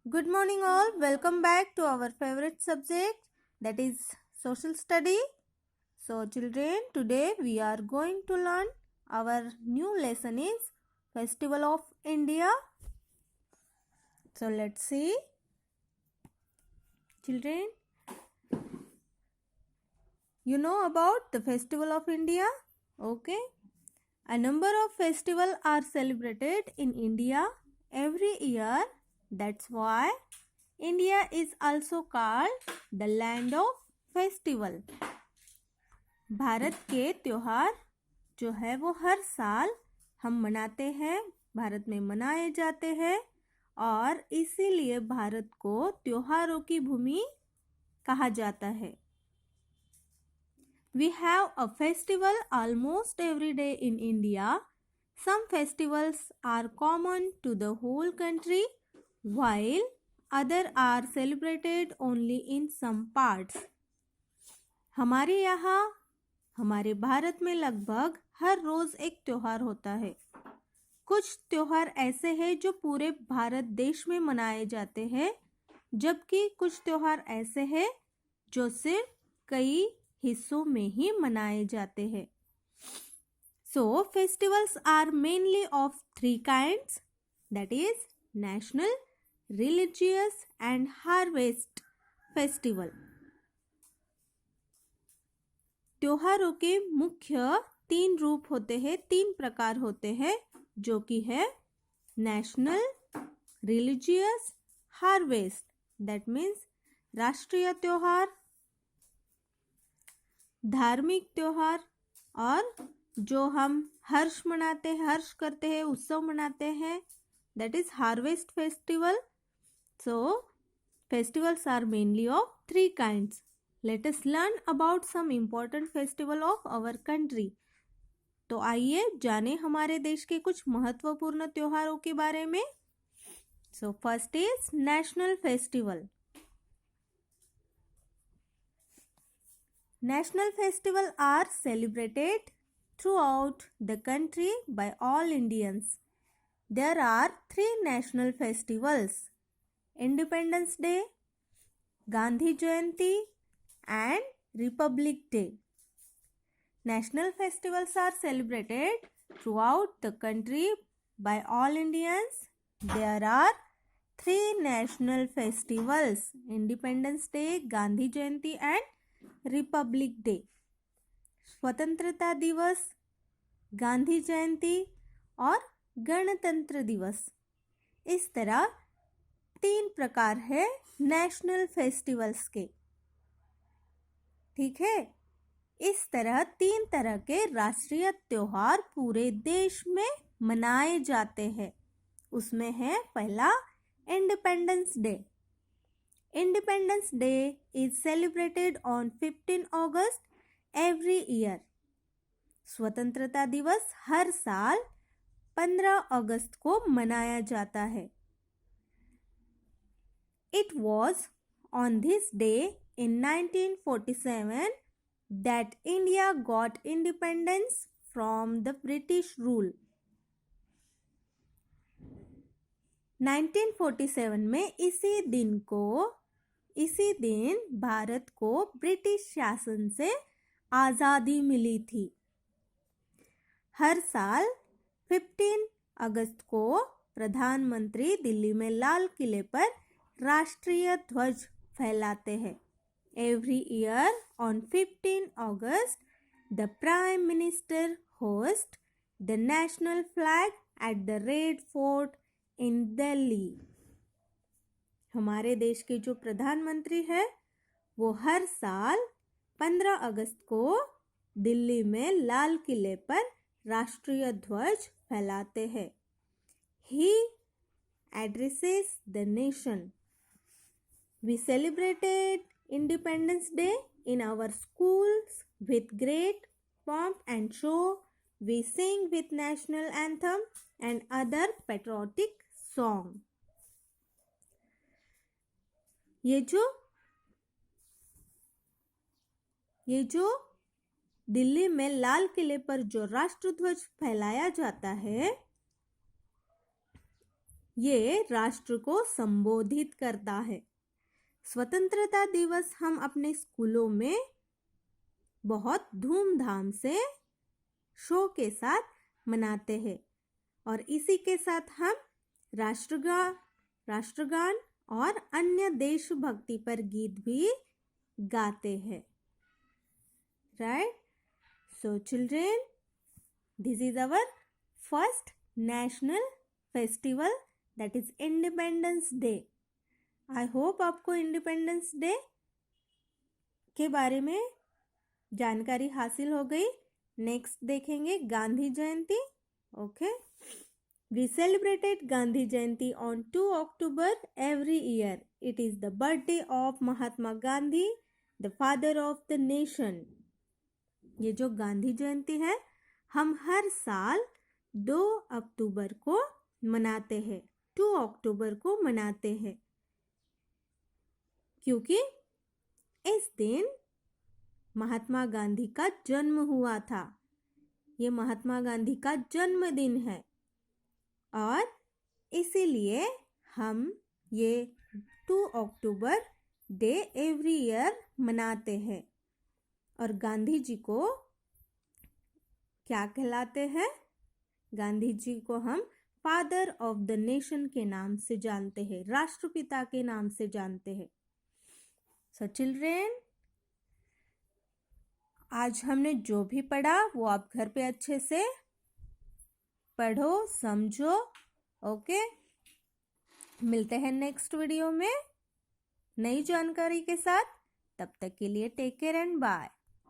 Good morning all. Welcome back to our favorite subject, that is social study. So children, today we are going to learn our new lesson is Festival of India. So let's see. Children, you know about the Festival of India? Okay. A number of festivals are celebrated in India every year. That's why India is also called the land of festival. Bharat के त्योहार जो है वो हर साल हम मनाते हैं, भारत में मनाए जाते हैं और इसीलिए भारत को त्योहारों की भूमि कहा जाता है. We have a festival almost every day in India. Some festivals are common to the whole country while others are celebrated only in some parts. हमारे यहाँ हमारे भारत में लगभग हर रोज एक त्योहार होता है. कुछ त्योहार ऐसे हैं जो पूरे भारत देश में मनाए जाते हैं, जबकि कुछ त्योहार ऐसे हैं जो सिर्फ कई हिस्सों में ही मनाए जाते हैं. So festivals are mainly of three kinds, that is national, religious and harvest festival. त्योहारों के मुख्य तीन रूप होते हैं, तीन प्रकार होते हैं, जो कि है national, religious, harvest. That means राष्ट्रीय त्योहार, धार्मिक त्योहार और जो हम हर्ष मनाते हैं, हर्ष करते हैं, उत्सव मनाते हैं, that is harvest festival. So festivals are mainly of three kinds. Let us learn about some important festival of our country. तो आइए जाने हमारे देश के कुछ महत्वपूर्ण त्योहारों के बारे में. So first is national festival. National festival are celebrated throughout the country by all Indians. There are three national festivals: Independence Day, Gandhi Jayanti and Republic Day. National festivals are celebrated throughout the country by all Indians. There are three national festivals: Independence Day, Gandhi Jayanti and Republic Day. स्वतंत्रता दिवस, गांधी जयंती और गणतंत्र दिवस. इस तरह तीन प्रकार है नेशनल फेस्टिवल्स के. ठीक है, इस तरह तीन तरह के राष्ट्रीय त्योहार पूरे देश में मनाए जाते हैं. उसमें है पहला independence day. Independence day is celebrated on 15 August every year. स्वतंत्रता दिवस हर साल 15 अगस्त को मनाया जाता है. It was on this day in 1947 that India got independence from the British rule. 1947 में इसी दिन भारत को ब्रिटिश शासन से आज़ादी मिली थी. हर साल 15 अगस्त को प्रधानमंत्री दिल्ली में लाल किले पर राष्ट्रीय ध्वज फहराते हैं. Every year on 15 August, the Prime Minister hosts the national flag at the Red Fort in Delhi. हमारे देश के जो प्रधानमंत्री है वो हर साल 15 अगस्त को दिल्ली में लाल किले पर राष्ट्रीय ध्वज फहराते हैं. He addresses the nation. We celebrated Independence Day in our schools with great pomp and show. We sing with national anthem and other patriotic song. ये जो दिल्ली में लाल किले पर जो राष्ट्रध्वज फहराया जाता है, ये राष्ट्र को संबोधित करता है। स्वतंत्रता दिवस हम अपने स्कूलों में बहुत धूमधाम से शो के साथ मनाते हैं और इसी के साथ हम राष्ट्रगान और अन्य देशभक्ति पर गीत भी गाते हैं। Right? So children, this is our first national festival, that is independence day. I hope आपको इंडिपेंडेंस डे के बारे में जानकारी हासिल हो गई। नेक्स्ट देखेंगे Gandhi Jayanti. Okay, we celebrated Gandhi Jayanti on 2 October every year. It is the birthday of Mahatma Gandhi, the father of the nation. ये जो गांधी जयंती है हम हर साल 2 अक्टूबर को मनाते हैं, 2 अक्टूबर को मनाते हैं, क्योंकि इस दिन महात्मा गांधी का जन्म हुआ था। ये महात्मा गांधी का जन्मदिन है और इसीलिए हम ये 2 अक्टूबर डे एवरी ईयर मनाते हैं। और गांधी जी को क्या कहलाते हैं? गांधी जी को हम फादर ऑफ द नेशन के नाम से जानते हैं, राष्ट्रपिता के नाम से जानते हैं। सो चिल्ड्रेन, आज हमने जो भी पढ़ा वो आप घर पे अच्छे से पढ़ो, समझो। ओके, मिलते हैं नेक्स्ट वीडियो में नई जानकारी के साथ। तब तक के लिए टेक केयर एंड बाय।